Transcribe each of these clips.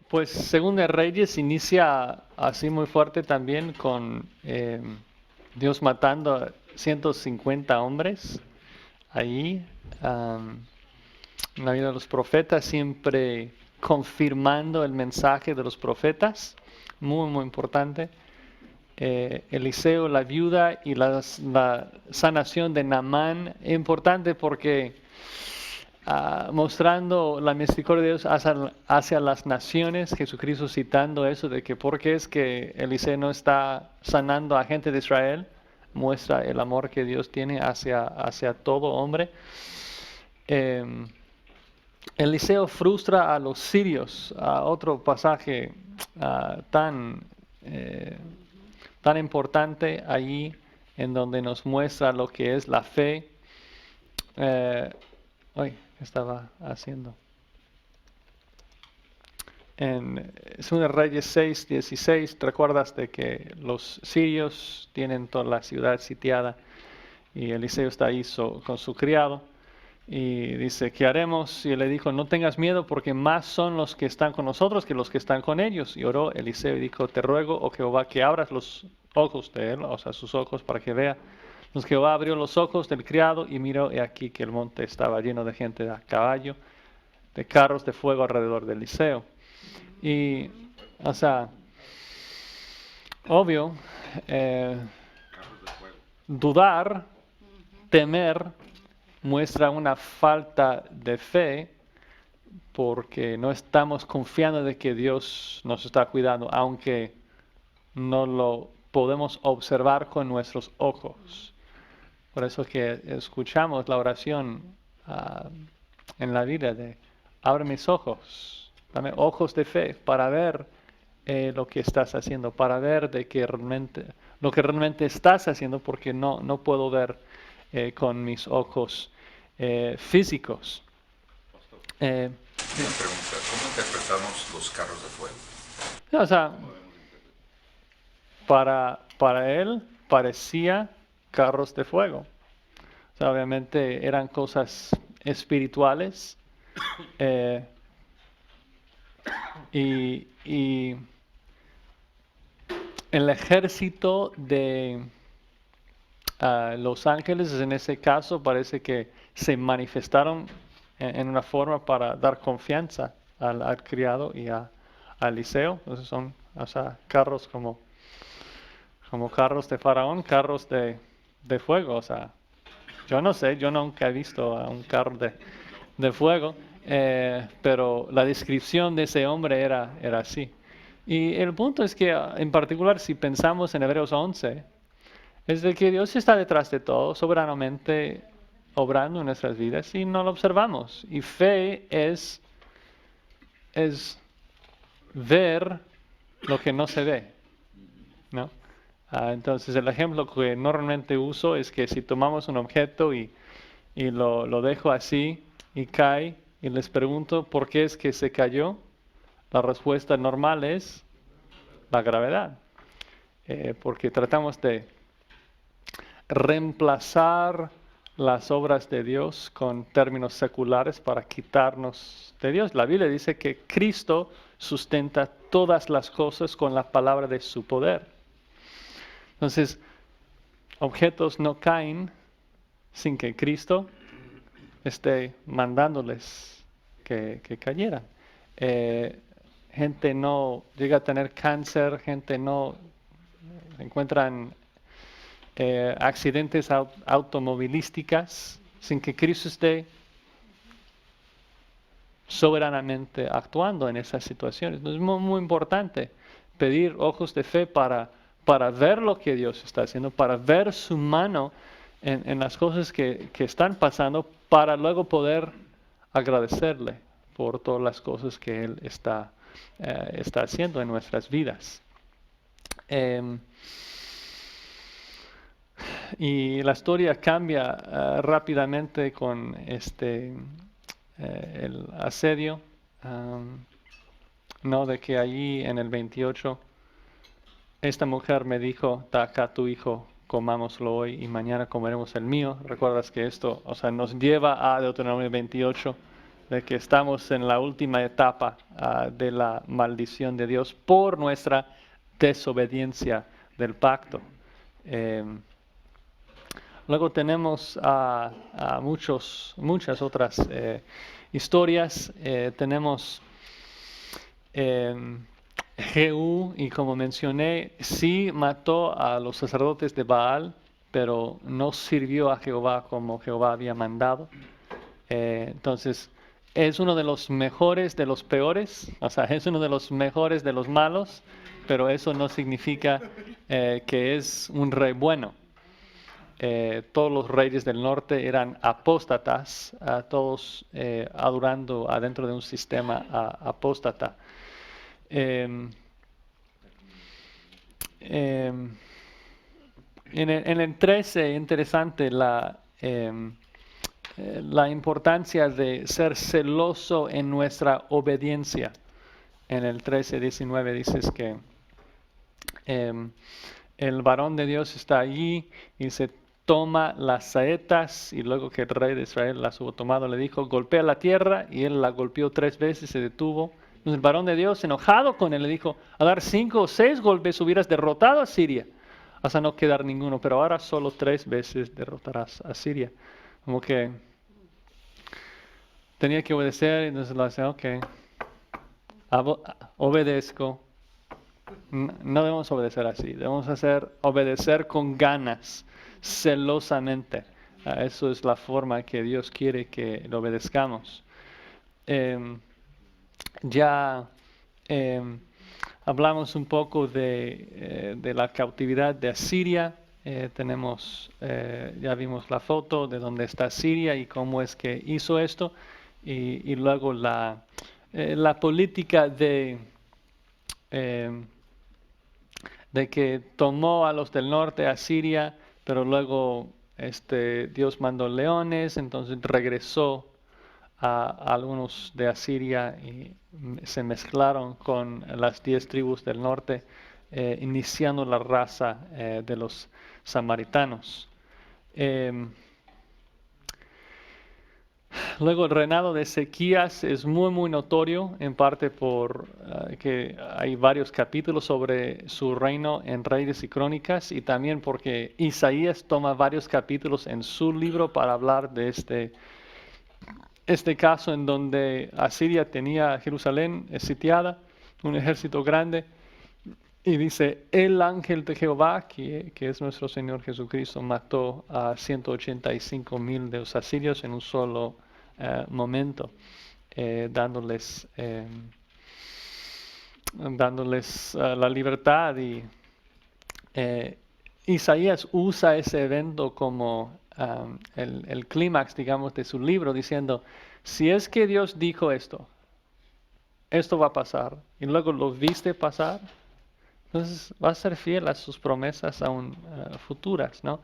Pues Según de Reyes inicia así muy fuerte también con Dios matando a 150 hombres ahí. En la vida de los profetas, siempre confirmando el mensaje de los profetas, muy, muy importante. Eliseo, la viuda y la sanación de Naamán, importante porque mostrando la misericordia de Dios hacia las naciones, Jesucristo citando eso de que por qué es que Eliseo no está sanando a gente de Israel, muestra el amor que Dios tiene hacia todo hombre. Eh, Eliseo frustra a los sirios, otro pasaje tan, eh, tan importante allí en donde nos muestra lo que es la fe. ¿Qué estaba haciendo? En 2 Reyes 6:16, ¿te recuerdas de que los sirios tienen toda la ciudad sitiada y Eliseo está ahí con su criado? Y dice, ¿qué haremos? Y él le dijo, no tengas miedo porque más son los que están con nosotros que los que están con ellos. Y oró Eliseo y dijo, te ruego, oh Jehová, que abras los ojos de él, o sea, sus ojos para que vea. Entonces Jehová abrió los ojos del criado y miró, y aquí que el monte estaba lleno de gente a caballo, de carros de fuego alrededor de Eliseo. Y, o sea, obvio, dudar, temer, muestra una falta de fe porque no estamos confiando de que Dios nos está cuidando, aunque no lo podemos observar con nuestros ojos. Por eso que escuchamos la oración en la vida de abre mis ojos, dame ojos de fe para ver lo que estás haciendo, para ver de que lo que realmente estás haciendo, porque no puedo ver con mis ojos físicos. Una pregunta, ¿cómo interpretamos los carros de fuego? O sea, para él parecía carros de fuego. O sea, obviamente eran cosas espirituales. eh, y el ejército de los ángeles, en ese caso, parece que se manifestaron en una forma para dar confianza al criado y a Eliseo. Entonces son, o sea, carros como carros de faraón, carros de fuego. O sea, yo no sé, yo nunca he visto a un carro de fuego, pero la descripción de ese hombre era así. Y el punto es que, en particular, si pensamos en Hebreos 11, es de que Dios está detrás de todo, soberanamente obrando en nuestras vidas y no lo observamos. Y fe es ver lo que no se ve, ¿no? Entonces el ejemplo que normalmente uso es que si tomamos un objeto y lo dejo así y cae y les pregunto por qué es que se cayó, la respuesta normal es la gravedad. Porque tratamos de reemplazar las obras de Dios con términos seculares para quitarnos de Dios. La Biblia dice que Cristo sustenta todas las cosas con la palabra de su poder. Entonces, objetos no caen sin que Cristo esté mandándoles que cayeran. Gente no llega a tener cáncer, gente no encuentran accidentes automovilísticas sin que Cristo esté soberanamente actuando en esas situaciones. Entonces es muy, muy importante pedir ojos de fe para ver lo que Dios está haciendo, para ver su mano en las cosas que están pasando, para luego poder agradecerle por todas las cosas que Él está haciendo en nuestras vidas. Y la historia cambia rápidamente con el asedio, no de que allí en el 28 esta mujer me dijo, da acá tu hijo, comámoslo hoy y mañana comeremos el mío. Recuerdas que esto, o sea, nos lleva a Deuteronomio 28, de que estamos en la última etapa de la maldición de Dios por nuestra desobediencia del pacto. Luego tenemos muchas otras historias. Tenemos Jehú, y como mencioné, sí mató a los sacerdotes de Baal, pero no sirvió a Jehová como Jehová había mandado. Entonces, es uno de los mejores de los peores, o sea, es uno de los mejores de los malos, pero eso no significa que es un rey bueno. Todos los reyes del norte eran apóstatas, todos adorando adentro de un sistema apóstata. En el 13, interesante la importancia de ser celoso en nuestra obediencia. En el 13:19 dices que el varón de Dios está allí y se toma las saetas, y luego que el rey de Israel las hubo tomado, le dijo, golpea la tierra, y él la golpeó 3 veces y se detuvo. Entonces el varón de Dios, enojado con él, le dijo, a dar 5 o 6 golpes hubieras derrotado a Siria, hasta no quedar ninguno, pero ahora solo 3 veces derrotarás a Siria. Como que tenía que obedecer, y entonces lo hace, ok, obedezco. No debemos obedecer así, debemos obedecer con ganas, celosamente. Eso es la forma que Dios quiere que lo obedezcamos. Hablamos un poco de la cautividad de Asiria. Ya vimos la foto de dónde está Siria y cómo es que hizo esto. Y luego la política de que tomó a los del norte, a Siria, pero luego Dios mandó leones, entonces regresó a algunos de Asiria y se mezclaron con las 10 tribus del norte, iniciando la raza de los samaritanos. Luego el reinado de Ezequías es muy muy notorio, en parte por que hay varios capítulos sobre su reino en Reyes y Crónicas, y también porque Isaías toma varios capítulos en su libro para hablar de este caso en donde Asiria tenía Jerusalén sitiada, un ejército grande, y dice, el ángel de Jehová, que es nuestro Señor Jesucristo, mató a 185,000 de los asirios en un solo momento, dándoles la libertad. Y Isaías usa ese evento como el clímax, digamos, de su libro, diciendo, si es que Dios dijo esto va a pasar, y luego lo viste pasar, entonces va a ser fiel a sus promesas aún futuras, ¿no?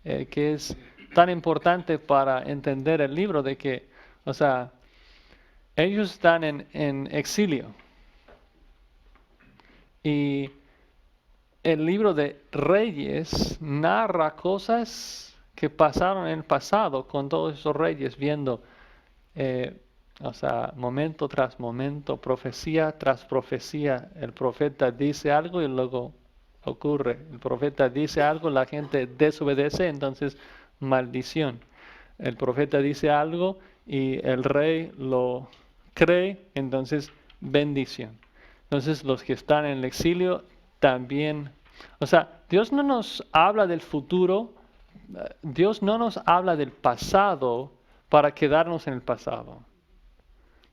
Que es tan importante para entender el libro, de que, o sea, ellos están en exilio. Y el libro de Reyes narra cosas que pasaron en el pasado con todos esos reyes, viendo, momento tras momento, profecía tras profecía. El profeta dice algo y luego ocurre. El profeta dice algo, la gente desobedece, entonces maldición. El profeta dice algo y el rey lo cree, entonces bendición. Entonces los que están en el exilio también, Dios no nos habla del futuro, Dios no nos habla del pasado para quedarnos en el pasado.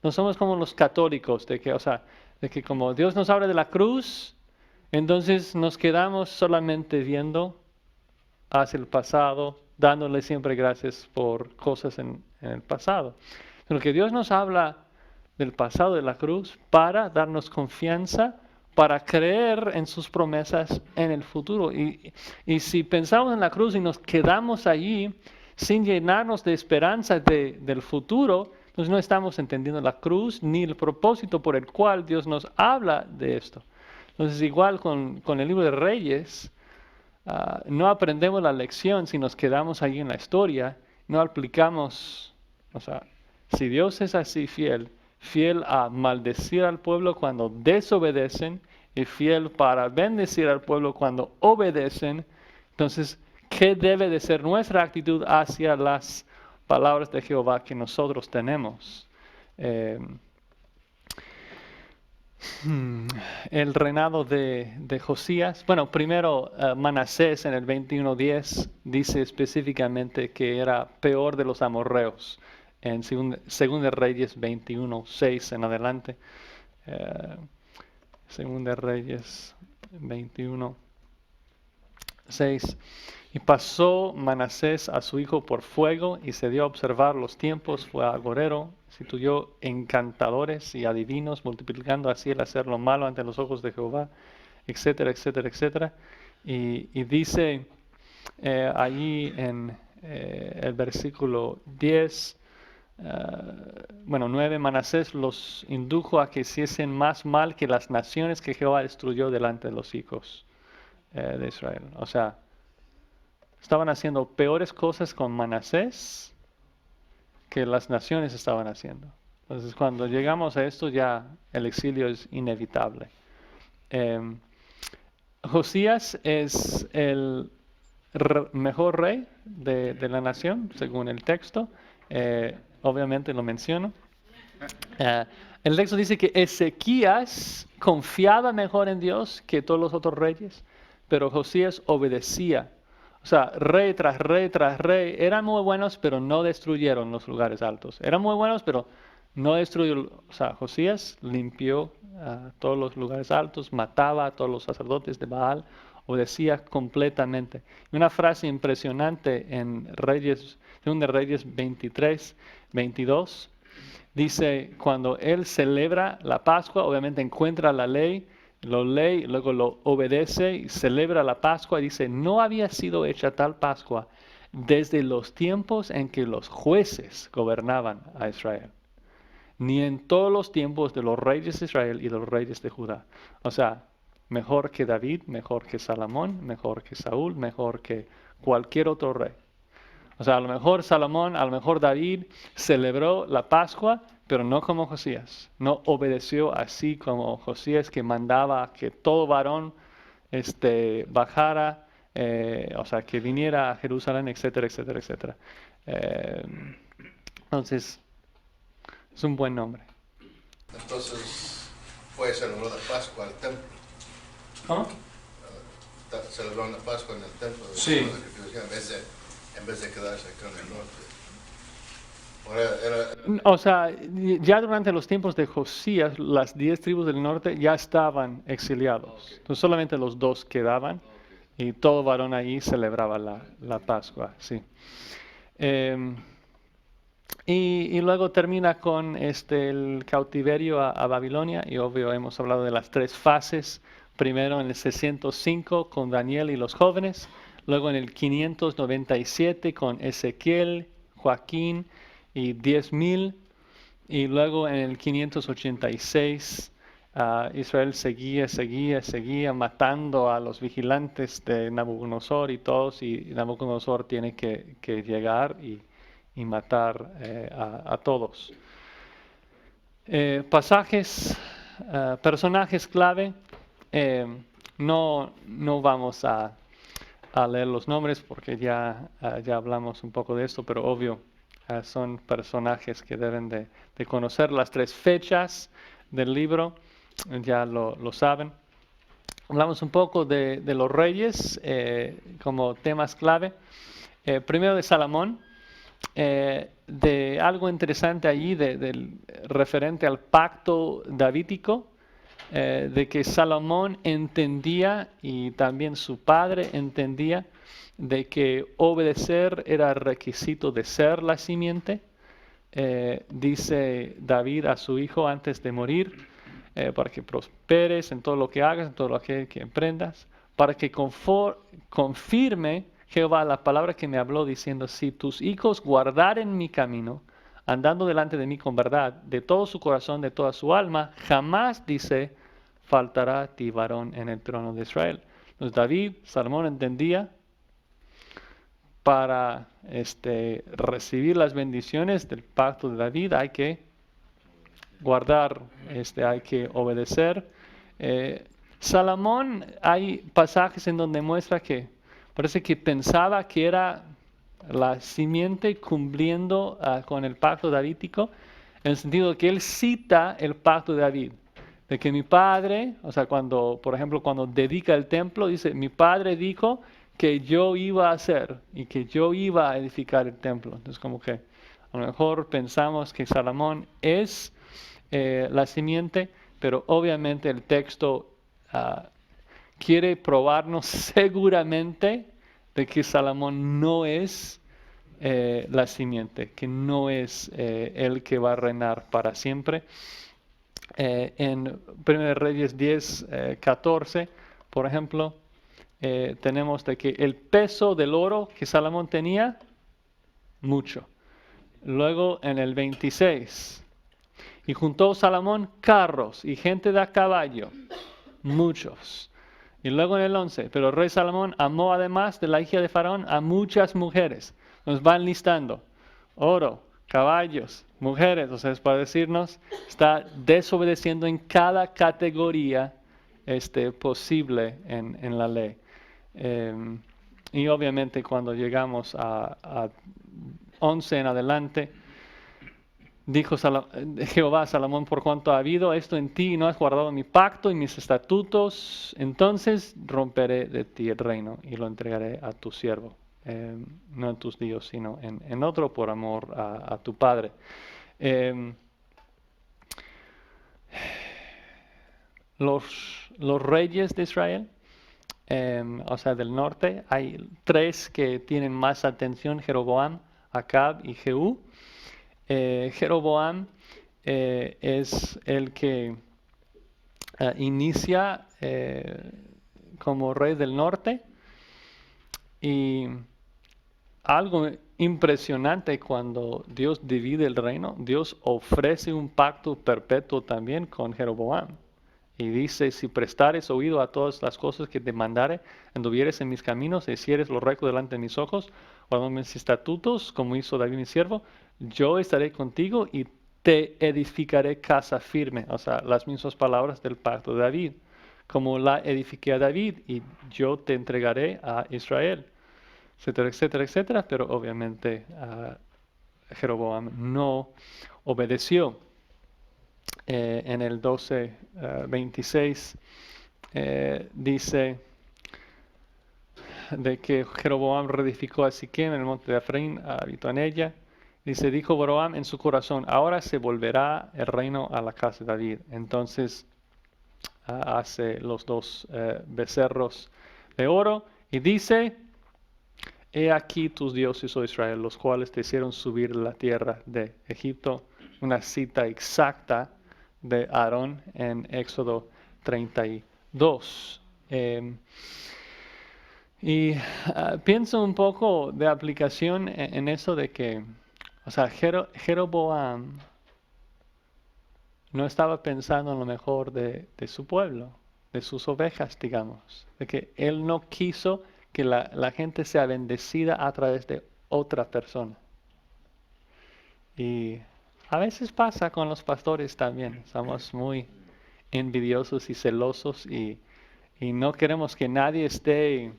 No somos como los católicos, de que como Dios nos habla de la cruz, entonces nos quedamos solamente viendo hacia el pasado, dándole siempre gracias por cosas en el pasado. Pero que Dios nos habla del pasado de la cruz para darnos confianza, para creer en sus promesas en el futuro. Y si pensamos en la cruz y nos quedamos allí sin llenarnos de esperanza del futuro, entonces no estamos entendiendo la cruz ni el propósito por el cual Dios nos habla de esto. Entonces igual con el libro de Reyes, no aprendemos la lección si nos quedamos allí en la historia, no aplicamos, Si Dios es así fiel, fiel a maldecir al pueblo cuando desobedecen y fiel para bendecir al pueblo cuando obedecen, entonces, ¿qué debe de ser nuestra actitud hacia las palabras de Jehová que nosotros tenemos? Eh, el reinado de Josías. Bueno, primero Manasés en el 21:10 dice específicamente que era peor de los amorreos. En Segunda Reyes 21:6 en adelante. Segunda Reyes 21:6. Y pasó Manasés a su hijo por fuego y se dio a observar los tiempos, fue agorero, instituyó encantadores y adivinos, multiplicando así el hacer lo malo ante los ojos de Jehová, etcétera, etcétera, etcétera. Y dice allí en el versículo 10, 9, Manasés los indujo a que hiciesen más mal que las naciones que Jehová destruyó delante de los hijos de Israel. O sea, estaban haciendo peores cosas con Manasés que las naciones estaban haciendo. Entonces, cuando llegamos a esto, ya el exilio es inevitable. Josías es el mejor rey de la nación, según el texto. Obviamente lo menciono. El texto dice que Ezequías confiaba mejor en Dios que todos los otros reyes, pero Josías obedecía. O sea, rey tras rey tras rey, eran muy buenos, pero no destruyeron los lugares altos. Eran muy buenos, pero no destruyó. O sea, Josías limpió todos los lugares altos, mataba a todos los sacerdotes de Baal, obedecía completamente. Y una frase impresionante en Segunda Reyes 23-22, dice, cuando él celebra la Pascua, obviamente encuentra la ley, lo lee, luego lo obedece y celebra la Pascua. Y dice, no había sido hecha tal Pascua desde los tiempos en que los jueces gobernaban a Israel, ni en todos los tiempos de los reyes de Israel y de los reyes de Judá. O sea, mejor que David, mejor que Salomón, mejor que Saúl, mejor que cualquier otro rey. O sea, a lo mejor Salomón, a lo mejor David celebró la Pascua, pero no como Josías. No obedeció así como Josías, que mandaba que todo varón bajara, o sea, que viniera a Jerusalén, etcétera, etcétera, etcétera. Entonces, es un buen nombre. Entonces, fue celebró la Pascua al templo. ¿Cómo? Celebró la Pascua en el templo. Sí. En vez de quedarse acá en el norte. O sea, ya durante los tiempos de Josías, las 10 tribus del norte ya estaban exiliados. Entonces solamente los 2 quedaban y todo varón ahí celebraba la Pascua. Sí. Y luego termina con el cautiverio a Babilonia, y obvio hemos hablado de las 3 fases. Primero en el 605 con Daniel y los jóvenes, luego en el 597 con Ezequiel, Joaquín y 10,000, y luego en el 586 Israel seguía matando a los vigilantes de Nabucodonosor y todos, y Nabucodonosor tiene que llegar y matar a todos. Personajes clave. No vamos a leer los nombres porque ya hablamos un poco de esto, pero obvio son personajes que deben de conocer. Las 3 fechas del libro ya lo saben. Hablamos un poco de los reyes como temas clave. Primero de Salomón. De algo interesante allí referente al pacto davídico, de que Salomón entendía, y también su padre entendía, de que obedecer era requisito de ser la simiente. Dice David a su hijo antes de morir, para que prosperes en todo lo que hagas, en todo lo que emprendas, para que confirme Jehová la palabra que me habló, diciendo, si tus hijos guardaren mi camino, andando delante de mí con verdad, de todo su corazón, de toda su alma, jamás, dice, faltará a ti varón en el trono de Israel. Entonces David, Salomón entendía, para recibir las bendiciones del pacto de David hay que guardar, hay que obedecer. Salomón, hay pasajes en donde muestra que parece que pensaba que era la simiente cumpliendo con el pacto davídico, en el sentido de que él cita el pacto de David, de que mi padre, o sea, por ejemplo, cuando dedica el templo, dice, mi padre dijo que yo iba a hacer y que yo iba a edificar el templo. Entonces, como que a lo mejor pensamos que Salomón es la simiente, pero obviamente el texto quiere probarnos seguramente de que Salomón no es la simiente, que no es el que va a reinar para siempre. En 1 Reyes 10, 14, por ejemplo, tenemos de que el peso del oro que Salomón tenía, mucho. Luego en el 26, y juntó Salomón carros y gente de a caballo, muchos. Y luego en el 11, pero el rey Salomón amó además de la hija de Faraón a muchas mujeres. Nos van listando oro, caballos, mujeres. O sea, es para decirnos, está desobedeciendo en cada categoría posible en la ley. Y obviamente cuando llegamos a 11 en adelante, dijo Jehová a Salomón, por cuanto ha habido esto en ti y no has guardado mi pacto y mis estatutos, entonces romperé de ti el reino y lo entregaré a tu siervo, no en tus días, sino en otro por amor a tu padre. Los reyes de Israel, o sea, del norte, hay 3 que tienen más atención, Jeroboam, Acab y Jehú. Jeroboam es el que inicia como rey del norte, y algo impresionante cuando Dios divide el reino, Dios ofrece un pacto perpetuo también con Jeroboam. Y dice, si prestares oído a todas las cosas que te mandare, anduvieres en mis caminos, y hicieres lo recto delante de mis ojos, guardando mis estatutos, como hizo David mi siervo, yo estaré contigo y te edificaré casa firme. O sea, las mismas palabras del pacto de David, como la edifiqué a David, y yo te entregaré a Israel, etcétera, etcétera, etcétera. Pero obviamente Jeroboam no obedeció. En el 12, 26 dice de que Jeroboam reedificó a Siquem en el monte de Efraín, habitó en ella. Dice, dijo Boroam en su corazón, ahora se volverá el reino a la casa de David. Entonces hace los 2 becerros de oro y dice, he aquí tus dioses, oh Israel, los cuales te hicieron subir la tierra de Egipto. Una cita exacta de Aarón en Éxodo 32. Pienso un poco de aplicación en eso de que, o sea, Jeroboam no estaba pensando en lo mejor de su pueblo, de sus ovejas, digamos, de que él no quiso que la gente sea bendecida a través de otra persona. Y a veces pasa con los pastores también, somos muy envidiosos y celosos y no queremos que nadie esté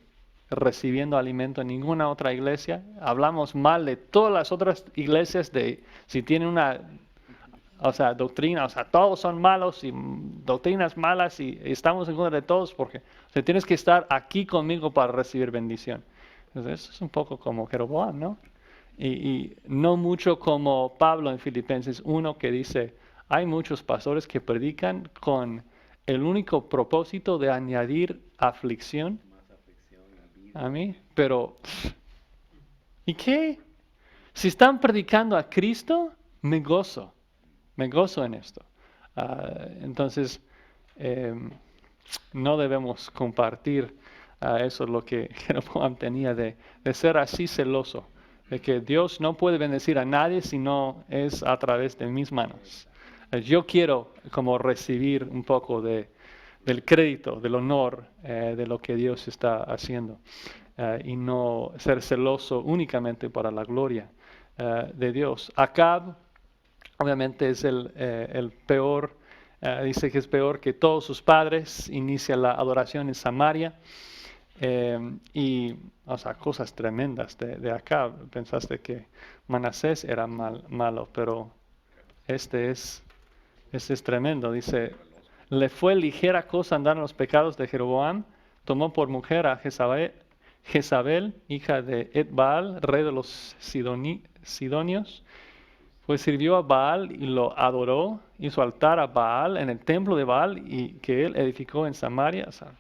recibiendo alimento en ninguna otra iglesia. Hablamos mal de todas las otras iglesias, de si tienen una, o sea, doctrina, o sea, todos son malos y doctrinas malas, y estamos en contra de todos porque, o sea, tienes que estar aquí conmigo para recibir bendición. Entonces eso es un poco como Jeroboam, ¿no? Y no mucho como Pablo en Filipenses 1, que dice, hay muchos pastores que predican con el único propósito de añadir aflicción a mí, pero ¿y qué? Si están predicando a Cristo, me gozo en esto. Entonces, no debemos compartir eso, lo que Jeroboam tenía de ser así celoso, de que Dios no puede bendecir a nadie si no es a través de mis manos. Yo quiero como recibir un poco del crédito, del honor de lo que Dios está haciendo. y no ser celoso únicamente para la gloria de Dios. Acab, obviamente, es el peor, dice que es peor que todos sus padres, inicia la adoración en Samaria. Y, o sea, cosas tremendas de Acab. Pensaste que Manasés era malo, pero este es tremendo. Dice, le fue ligera cosa andar en los pecados de Jeroboam, tomó por mujer a Jezabel, hija de Etbaal, rey de los Sidonios, pues sirvió a Baal y lo adoró, hizo altar a Baal en el templo de Baal y que él edificó en Samaria. O sea,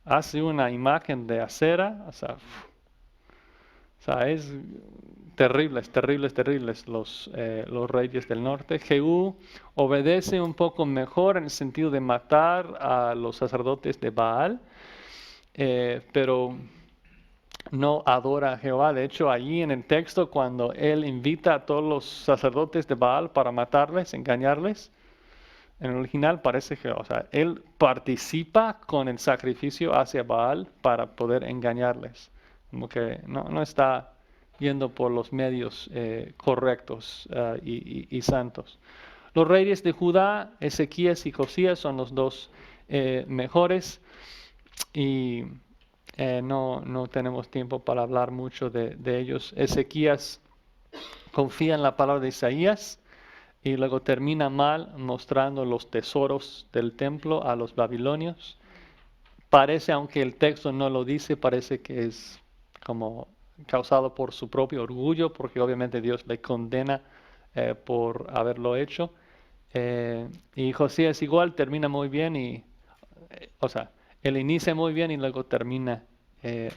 hace una imagen de acera, o sea, es terribles los reyes del norte. Jehú obedece un poco mejor en el sentido de matar a los sacerdotes de Baal, pero no adora a Jehová. De hecho, allí en el texto, cuando él invita a todos los sacerdotes de Baal para matarles, engañarles, en el original parece que, o sea, él participa con el sacrificio hacia Baal para poder engañarles. Como que no está yendo por los medios correctos y santos. Los reyes de Judá, Ezequías y Josías, son los dos mejores. Y no tenemos tiempo para hablar mucho de ellos. Ezequías confía en la palabra de Isaías y luego termina mal mostrando los tesoros del templo a los babilonios. Parece, aunque el texto no lo dice, parece que es como causado por su propio orgullo, porque obviamente Dios le condena por haberlo hecho. Y Josías igual termina muy bien y, o sea, él inicia muy bien y luego termina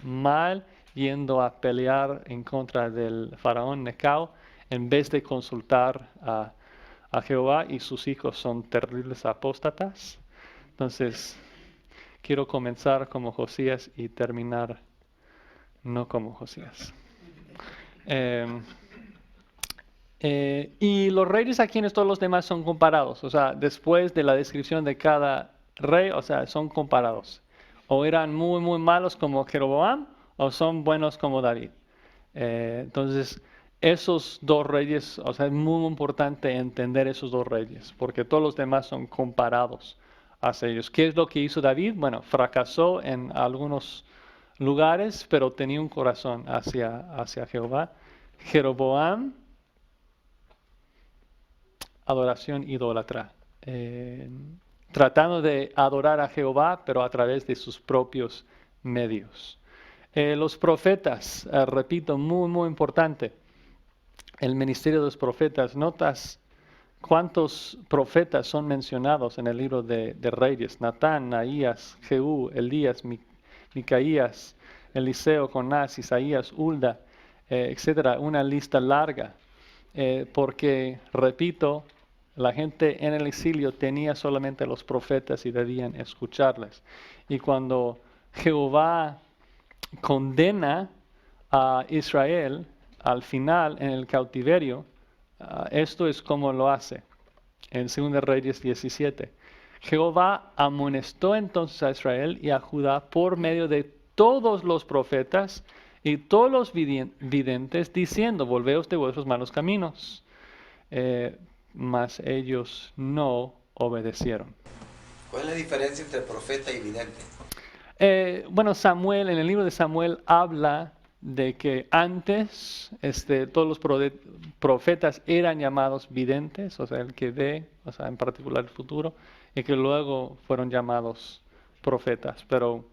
mal, yendo a pelear en contra del faraón Necao, en vez de consultar a Jehová, y sus hijos son terribles apóstatas. Entonces, quiero comenzar como Josías y terminar no como Josías. Y los reyes a quienes todos los demás son comparados, o sea, después de la descripción de cada rey, o sea, son comparados. O eran muy malos como Jeroboam, o son buenos como David. Entonces, esos dos reyes, o sea, es muy importante entender esos dos reyes, porque todos los demás son comparados hacia ellos. ¿Qué es lo que hizo David? Bueno, fracasó en algunos lugares, pero tenía un corazón hacia Jehová. Jeroboam, adoración idólatra, tratando de adorar a Jehová, pero a través de sus propios medios. Los profetas, repito, muy importante, el ministerio de los profetas. ¿Notas cuántos profetas son mencionados en el libro de Reyes? Natán, Naías, Jehú, Elías, Micaías, Eliseo, Jonás, Isaías, Hulda, etcétera. Una lista larga, porque, repito, la gente en el exilio tenía solamente los profetas y debían escucharles. Y cuando Jehová condena a Israel al final en el cautiverio, esto es como lo hace en 2 Reyes 17. Jehová amonestó entonces a Israel y a Judá por medio de todos los profetas y todos los videntes, diciendo: volveos de vuestros malos caminos. Mas ellos no obedecieron. ¿Cuál es la diferencia entre profeta y vidente? Bueno, Samuel, en el libro de Samuel, habla de que antes todos los profetas eran llamados videntes, o sea, el que ve, o sea, en particular el futuro, y que luego fueron llamados profetas. Pero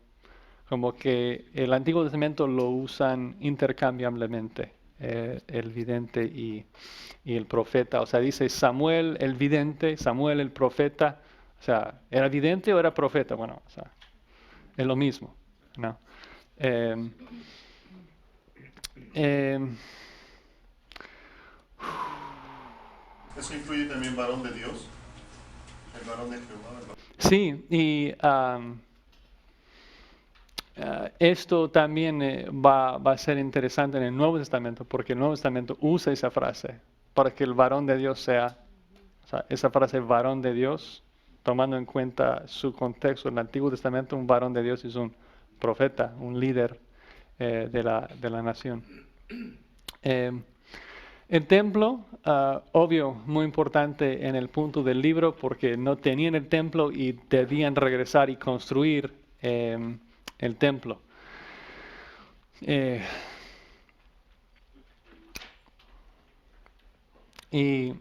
como que el Antiguo Testamento lo usan intercambiablemente, el vidente y el profeta. O sea, dice Samuel el vidente, Samuel el profeta. O sea, ¿era vidente o era profeta? Bueno, o sea, es lo mismo, ¿no? ¿Eso incluye también varón de Dios? El varón de Jehová. Sí, y esto también va a ser interesante en el Nuevo Testamento, porque el Nuevo Testamento usa esa frase para que el varón de Dios sea, o sea, esa frase varón de Dios, tomando en cuenta su contexto. En el Antiguo Testamento un varón de Dios es un profeta, un líder de la nación. El templo, obvio, muy importante en el punto del libro porque no tenían el templo y debían regresar y construir el templo. Y,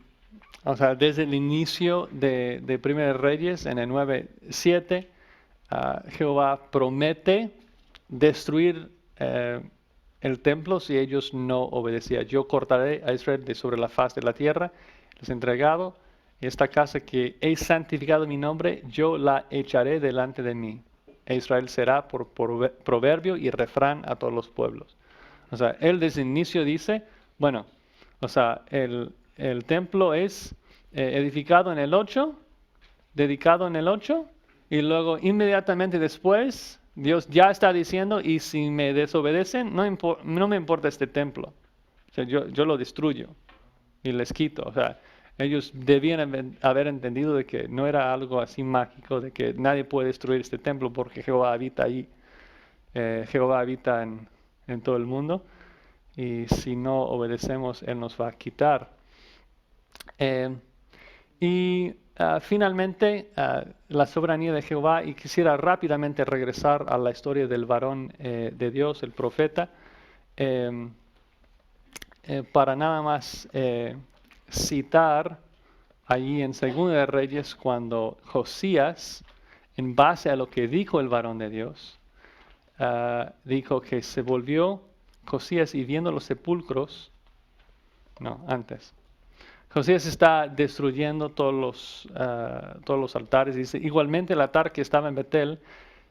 o sea, desde el inicio de Primera Reyes, en el 9:7, Jehová promete destruir el templo si ellos no obedecían. Yo cortaré a Israel de sobre la faz de la tierra, les he entregado, y esta casa que he santificado mi nombre, yo la echaré delante de mí. E Israel será por proverbio y refrán a todos los pueblos. O sea, él desde el inicio dice, bueno, o sea, el templo es edificado en el 8, dedicado en el 8, y luego inmediatamente después Dios ya está diciendo, y si me desobedecen, no me importa este templo. O sea, yo lo destruyo y les quito. O sea, ellos debían haber entendido de que no era algo así mágico, de que nadie puede destruir este templo porque Jehová habita ahí. Jehová habita en todo el mundo, y si no obedecemos, Él nos va a quitar. Finalmente, la soberanía de Jehová, y quisiera rápidamente regresar a la historia del varón de Dios, el profeta, para nada más citar allí en Segunda de Reyes cuando Josías, en base a lo que dijo el varón de Dios, dijo que se volvió Josías y viendo los sepulcros, no, antes. Josías está destruyendo todos los altares. Dice, igualmente el altar que estaba en Betel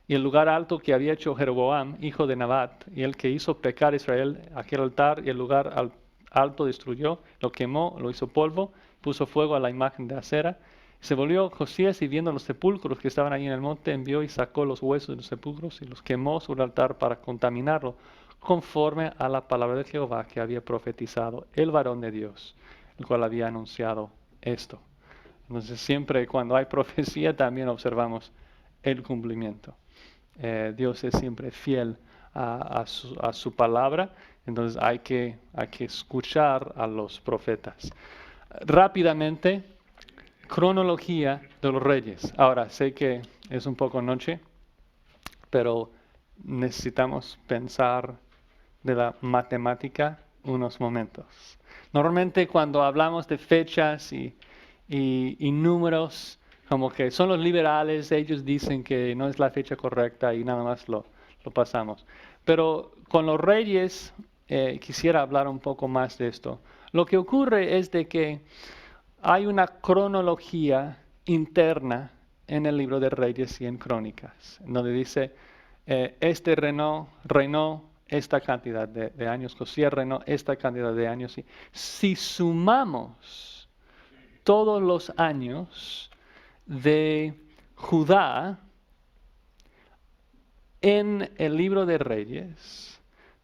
y el lugar alto que había hecho Jeroboam, hijo de Nabat, y el que hizo pecar a Israel, aquel altar y el lugar alto destruyó, lo quemó, lo hizo polvo, puso fuego a la imagen de acera. Se volvió Josías y viendo los sepulcros que estaban ahí en el monte, envió y sacó los huesos de los sepulcros y los quemó sobre el altar para contaminarlo, conforme a la palabra de Jehová que había profetizado el varón de Dios, el cual había anunciado esto. Entonces siempre cuando hay profecía también observamos el cumplimiento. Dios es siempre fiel a su palabra, entonces hay que escuchar a los profetas. Rápidamente, cronología de los reyes. Ahora, sé que es un poco noche, pero necesitamos pensar de la matemática unos momentos. Normalmente cuando hablamos de fechas y números, como que son los liberales, ellos dicen que no es la fecha correcta y nada más lo pasamos. Pero con los reyes quisiera hablar un poco más de esto. Lo que ocurre es de que hay una cronología interna en el libro de Reyes y en Crónicas, donde dice, este reinó esta cantidad de años, Josías reinó esta cantidad de años. Si sumamos todos los años de Judá en el libro de Reyes,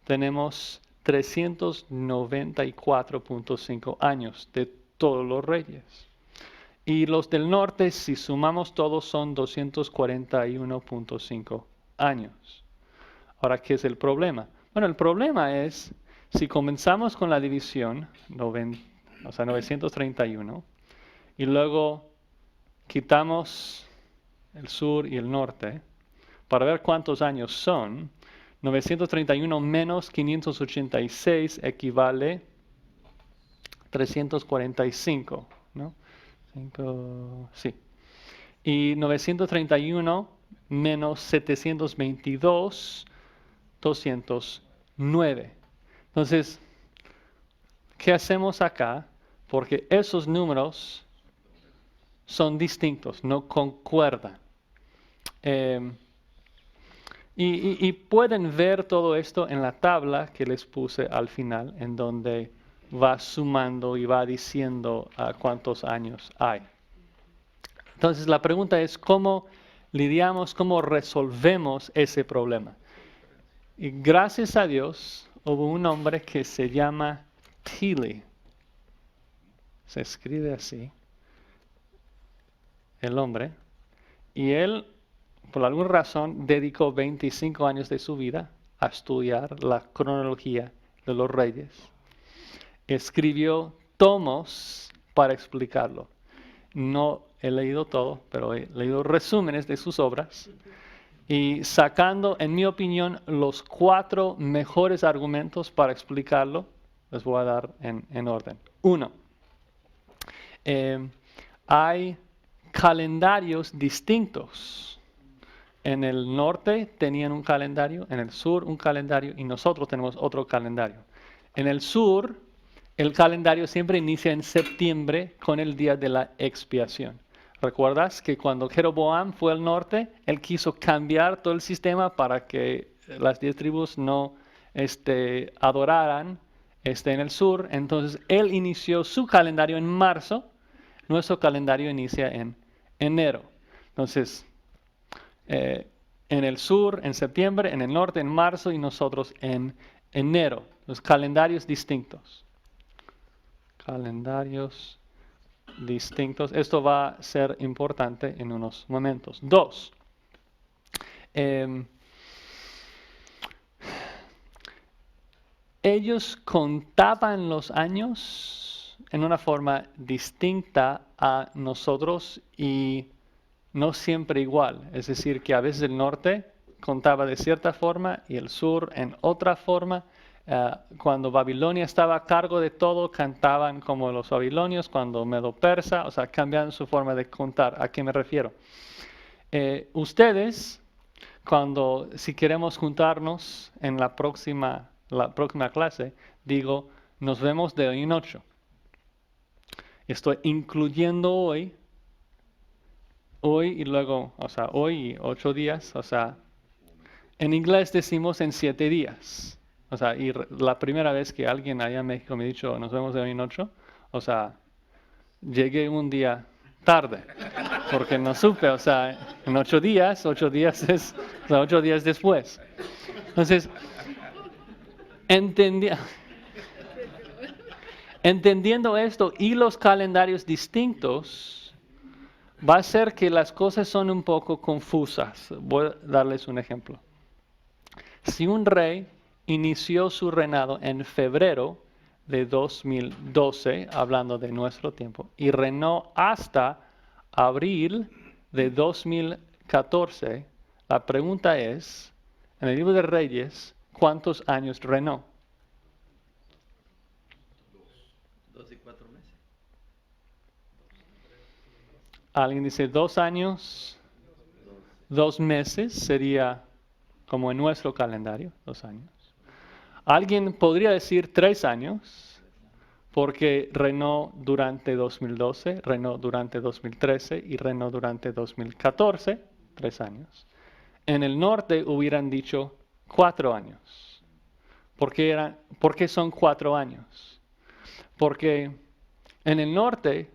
tenemos 394.5 años de todos los reyes. Y los del norte, si sumamos todos, son 241.5 años. Ahora, ¿qué es el problema? Bueno, el problema es, si comenzamos con la división, 931, y luego quitamos el sur y el norte, para ver cuántos años son, 931 menos 586 equivale 345, ¿no? Sí. Y 931 menos 722, 209. Entonces, ¿qué hacemos acá? Porque esos números son distintos, no concuerdan. Y pueden ver todo esto en la tabla que les puse al final, en donde va sumando y va diciendo cuántos años hay. Entonces la pregunta es, ¿cómo lidiamos, cómo resolvemos ese problema? Y gracias a Dios hubo un hombre que se llama Tilly. Se escribe así, el hombre. Y él, por alguna razón, dedicó 25 años de su vida a estudiar la cronología de los reyes. Escribió tomos para explicarlo. No he leído todo, pero he leído resúmenes de sus obras y sacando, en mi opinión, los 4 mejores argumentos para explicarlo, les voy a dar en orden. 1. Hay calendarios distintos. En el norte tenían un calendario, en el sur un calendario y nosotros tenemos otro calendario. En el sur, el calendario siempre inicia en septiembre con el día de la expiación. ¿Recuerdas que cuando Jeroboam fue al norte, él quiso cambiar todo el sistema para que las 10 tribus no adoraran en el sur? Entonces, él inició su calendario en marzo, nuestro calendario inicia en enero. Entonces, en el sur en septiembre, en el norte en marzo y nosotros en enero. Los calendarios distintos. Calendarios distintos. Esto va a ser importante en unos momentos. 2. Ellos contaban los años en una forma distinta a nosotros y no siempre igual. Es decir, que a veces el norte contaba de cierta forma y el sur en otra forma. Cuando Babilonia estaba a cargo de todo, cantaban como los babilonios, cuando Medo-Persa, o sea, cambiaban su forma de contar. ¿A qué me refiero? Ustedes, si queremos juntarnos en la próxima clase, digo, nos vemos de hoy en 8. Estoy incluyendo hoy y luego, o sea, hoy y 8 días, o sea, en inglés decimos en 7 días. O sea, y la primera vez que alguien allá en México me ha dicho, nos vemos de hoy en 8, o sea, llegué un día tarde, porque no supe, o sea, en 8 días es, o sea, 8 días después. Entonces, entendiendo esto y los calendarios distintos, va a ser que las cosas son un poco confusas. Voy a darles un ejemplo. Si un rey inició su reinado en febrero de 2012, hablando de nuestro tiempo, y reinó hasta abril de 2014, la pregunta es, en el libro de Reyes, ¿cuántos años reinó? 2 y 4 meses. Alguien dice 2 años, 2 meses, sería como en nuestro calendario, 2 años. Alguien podría decir 3 años, porque reinó durante 2012, reinó durante 2013 y reinó durante 2014, 3 años. En el norte hubieran dicho 4 años. ¿Por qué son 4 años? Porque en el norte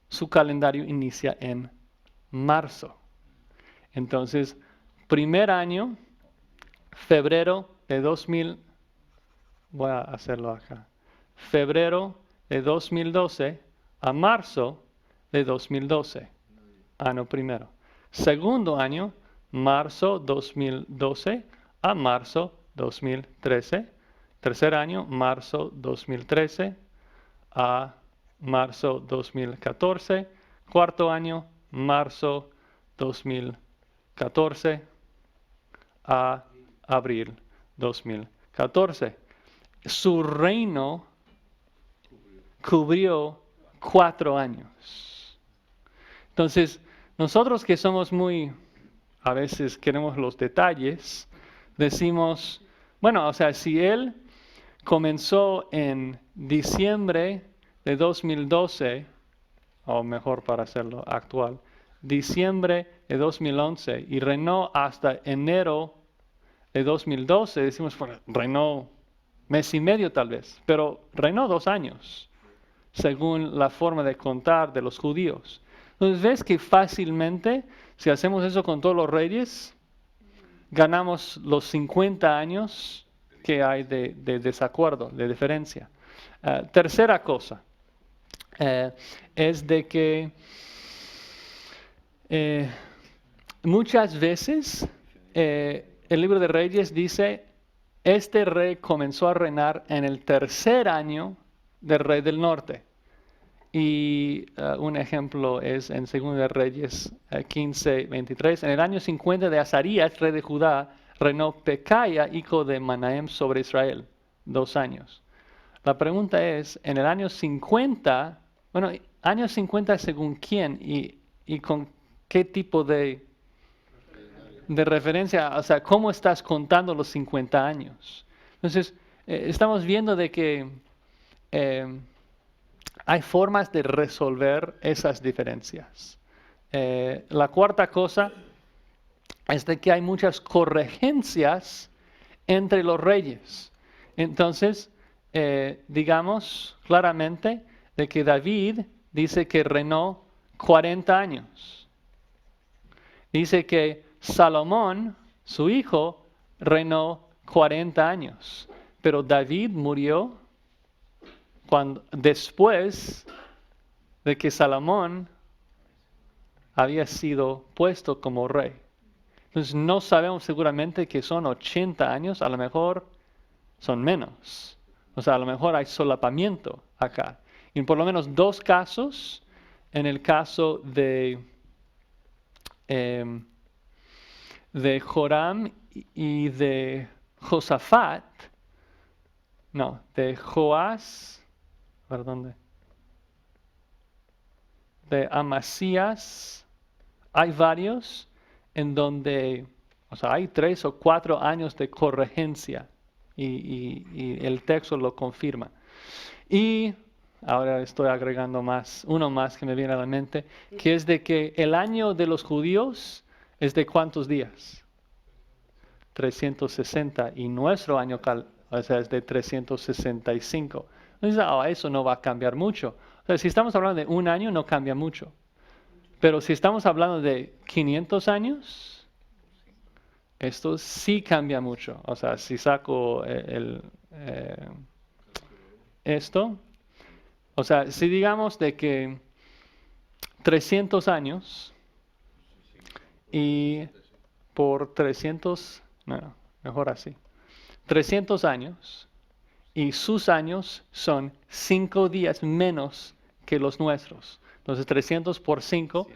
su calendario inicia en marzo. Entonces, primer año, febrero de 2000, voy a hacerlo acá, febrero de 2012 a marzo de 2012, año primero. Segundo año, marzo 2012 a marzo 2013. Tercer año, marzo 2013 a marzo 2014. Cuarto año, marzo 2014 a abril 2014. Su reino cubrió 4 años. Entonces, nosotros que somos a veces queremos los detalles, decimos, bueno, o sea, si él comenzó en diciembre de 2012, o mejor para hacerlo actual, diciembre de 2011 y reinó hasta enero de 2012, decimos, bueno, reinó mes y medio tal vez, pero reinó 2 años, según la forma de contar de los judíos. Entonces ves que fácilmente, si hacemos eso con todos los reyes, ganamos los 50 años que hay de desacuerdo, de diferencia. Tercera cosa, es de que muchas veces el libro de Reyes dice este rey comenzó a reinar en el tercer año del rey del norte. Y un ejemplo es en 2 de Reyes 15, 23. En el año 50 de Azarías, rey de Judá, reinó Pecaya, hijo de Manahem, sobre Israel, 2 años. La pregunta es, en el año 50, bueno, año 50 según quién y con qué tipo de referencia, o sea, ¿cómo estás contando los 50 años? Entonces, estamos viendo de que hay formas de resolver esas diferencias. La cuarta cosa es de que hay muchas corregencias entre los reyes. Entonces, digamos claramente de que David dice que reinó 40 años. Dice que Salomón, su hijo, reinó 40 años. Pero David murió después de que Salomón había sido puesto como rey. Entonces no sabemos seguramente que son 80 años, a lo mejor son menos. O sea, a lo mejor hay solapamiento acá. Y en por lo menos 2 casos, en el caso de Joram y de Josafat, no, de Joás, perdón, de Amasías, hay varios en donde, o sea, hay 3 o 4 años de corregencia y el texto lo confirma. Y ahora estoy agregando uno más que me viene a la mente, que es de que el año de los judíos es de ¿cuántos días? 360 y nuestro año o sea, es de 365. Entonces, eso no va a cambiar mucho. O sea, si estamos hablando de un año, no cambia mucho. Pero si estamos hablando de 500 años, esto sí cambia mucho. O sea, si saco esto, o sea, si digamos de que 300 años y por 300, no, mejor así, 300 años y sus años son 5 días menos que los nuestros. Entonces 300 por 5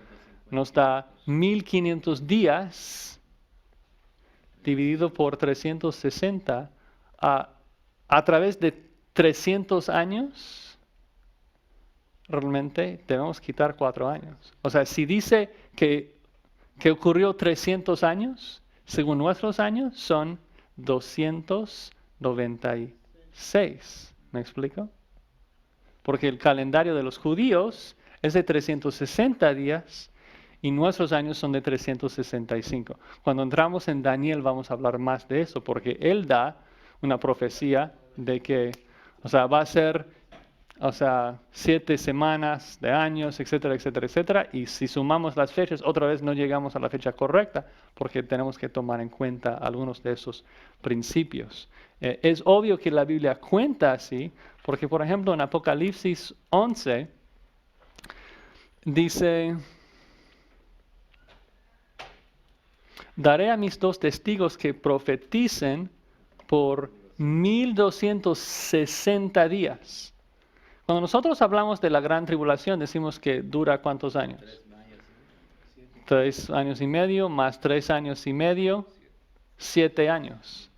nos da 1500 días dividido por 360 a través de 300 años. Realmente debemos quitar 4 años. O sea, si dice que ocurrió 300 años, según nuestros años son 296. ¿Me explico? Porque el calendario de los judíos es de 360 días y nuestros años son de 365. Cuando entramos en Daniel vamos a hablar más de eso, porque él da una profecía de que, o sea, va a ser, o sea, 7 semanas de años, etcétera, etcétera, etcétera. Y si sumamos las fechas, otra vez no llegamos a la fecha correcta, porque tenemos que tomar en cuenta algunos de esos principios. Es obvio que la Biblia cuenta así, porque por ejemplo en Apocalipsis 11 dice: daré a mis 2 testigos que profeticen por 1260 días. Cuando nosotros hablamos de la gran tribulación, decimos que dura ¿cuántos años? 3 años y medio, más 3 años y medio, 7 años.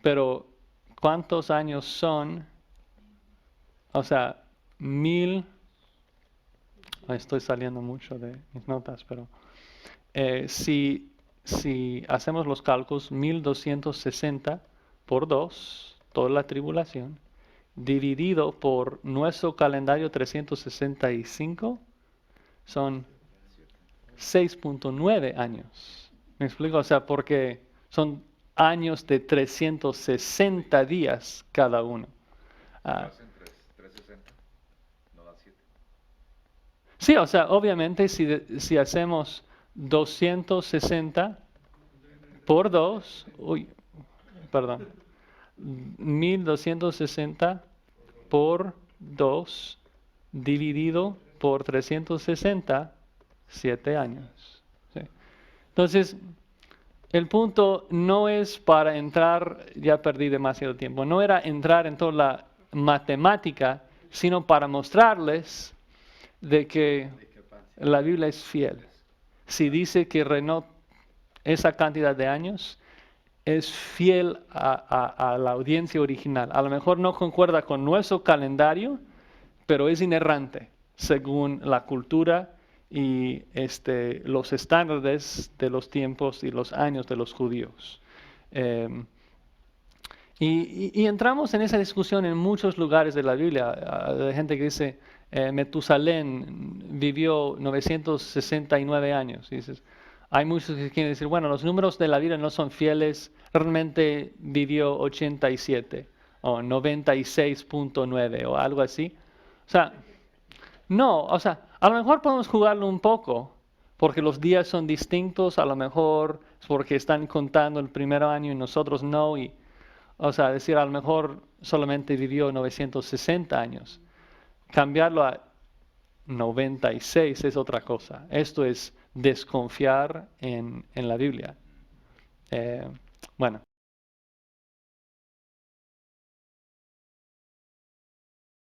Pero, ¿cuántos años son? O sea, estoy saliendo mucho de mis notas, pero si hacemos los cálculos, 1260 por 2, toda la tribulación, dividido por nuestro calendario 365, son 6.9 años. ¿Me explico? O sea, porque son años de 360 días cada uno. Hacen 360, no da 7. Sí, o sea, obviamente si hacemos 260 por 2, 1260 por 2 dividido por 360, 7 años. ¿Sí? Entonces, el punto no es para entrar, ya perdí demasiado tiempo, no era entrar en toda la matemática, sino para mostrarles de que Discrepancia. la Biblia es fiel. Si dice que reinó esa cantidad de años, es fiel a la audiencia original. A lo mejor no concuerda con nuestro calendario, pero es inerrante según la cultura y los estándares de los tiempos y los años de los judíos. Y entramos en esa discusión en muchos lugares de la Biblia. Hay gente que dice, Metusalén vivió 969 años. Y dices, hay muchos que quieren decir, bueno, los números de la Biblia no son fieles, realmente vivió 87 o 96.9 o algo así. O sea, no, o sea, a lo mejor podemos jugarlo un poco, porque los días son distintos, a lo mejor es porque están contando el primer año y nosotros no, y, o sea, decir, a lo mejor solamente vivió 960 años. Cambiarlo a 96 es otra cosa. Esto es desconfiar en la Biblia. Bueno.